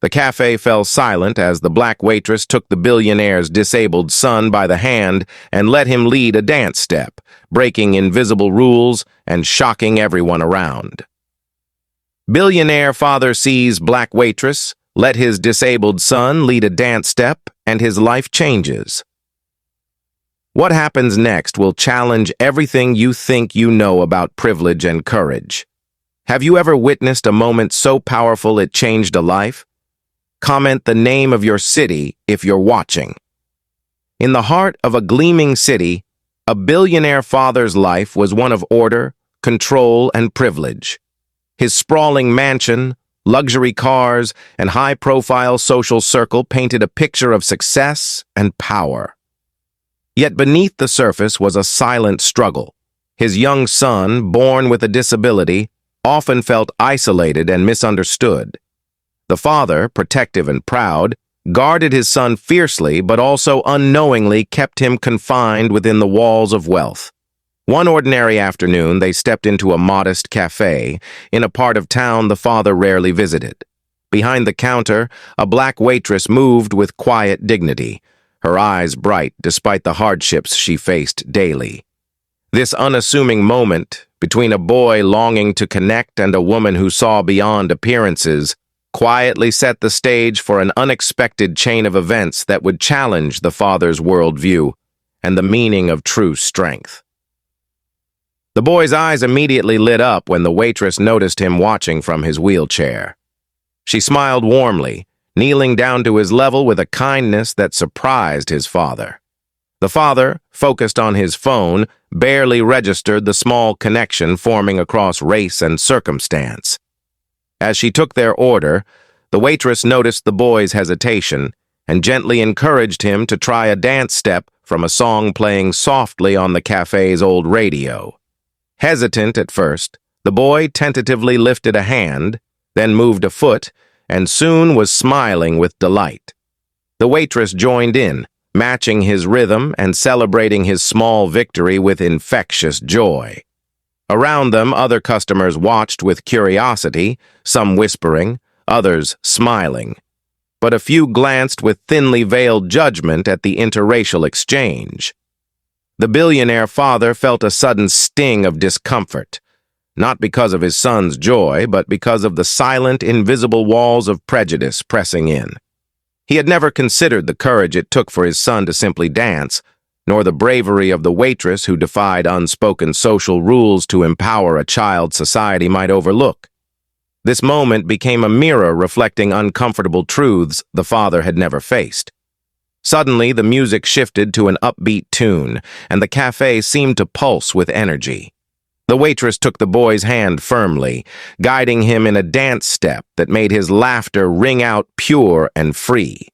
The cafe fell silent as the black waitress took the billionaire's disabled son by the hand and let him lead a dance step, breaking invisible rules and shocking everyone around. Billionaire father sees black waitress, let his disabled son lead a dance step, and his life changes. What happens next will challenge everything you think you know about privilege and courage. Have you ever witnessed a moment so powerful it changed a life? Comment the name of your city if you're watching. In the heart of a gleaming city, a billionaire father's life was one of order, control, and privilege. His sprawling mansion, luxury cars, and high-profile social circle painted a picture of success and power. Yet beneath the surface was a silent struggle. His young son, born with a disability, often felt isolated and misunderstood. The father, protective and proud, guarded his son fiercely but also unknowingly kept him confined within the walls of wealth. One ordinary afternoon, they stepped into a modest cafe in a part of town the father rarely visited. Behind the counter, a black waitress moved with quiet dignity, her eyes bright despite the hardships she faced daily. This unassuming moment, between a boy longing to connect and a woman who saw beyond appearances, quietly set the stage for an unexpected chain of events that would challenge the father's worldview and the meaning of true strength. The boy's eyes immediately lit up when the waitress noticed him watching from his wheelchair. She smiled warmly, kneeling down to his level with a kindness that surprised his father. The father, focused on his phone, barely registered the small connection forming across race and circumstance. As she took their order, the waitress noticed the boy's hesitation and gently encouraged him to try a dance step from a song playing softly on the cafe's old radio. Hesitant at first, the boy tentatively lifted a hand, then moved a foot, and soon was smiling with delight. The waitress joined in, matching his rhythm and celebrating his small victory with infectious joy. Around them, other customers watched with curiosity, some whispering, others smiling. But a few glanced with thinly veiled judgment at the interracial exchange. The billionaire father felt a sudden sting of discomfort, not because of his son's joy, but because of the silent, invisible walls of prejudice pressing in. He had never considered the courage it took for his son to simply dance, nor the bravery of the waitress who defied unspoken social rules to empower a child society might overlook. This moment became a mirror reflecting uncomfortable truths the father had never faced. Suddenly, the music shifted to an upbeat tune, and the cafe seemed to pulse with energy. The waitress took the boy's hand firmly, guiding him in a dance step that made his laughter ring out pure and free.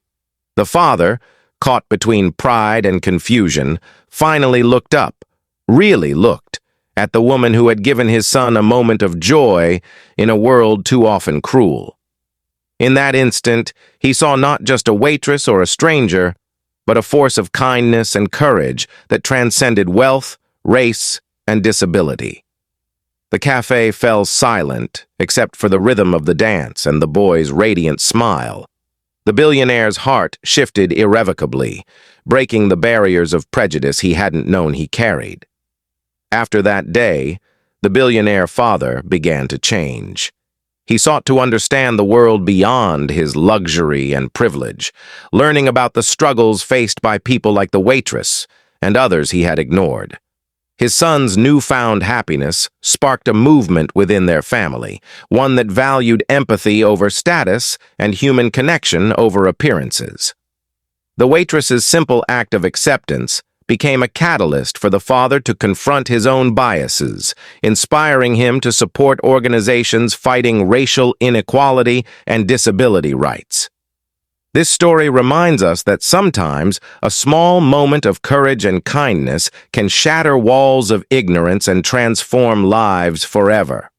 The father, caught between pride and confusion, finally looked up, really looked, at the woman who had given his son a moment of joy in a world too often cruel. In that instant, he saw not just a waitress or a stranger, but a force of kindness and courage that transcended wealth, race, and disability. The cafe fell silent, except for the rhythm of the dance and the boy's radiant smile. The billionaire's heart shifted irrevocably, breaking the barriers of prejudice he hadn't known he carried. After that day, the billionaire father began to change. He sought to understand the world beyond his luxury and privilege, learning about the struggles faced by people like the waitress and others he had ignored. His son's newfound happiness sparked a movement within their family, one that valued empathy over status and human connection over appearances. The waitress's simple act of acceptance became a catalyst for the father to confront his own biases, inspiring him to support organizations fighting racial inequality and disability rights. This story reminds us that sometimes a small moment of courage and kindness can shatter walls of ignorance and transform lives forever.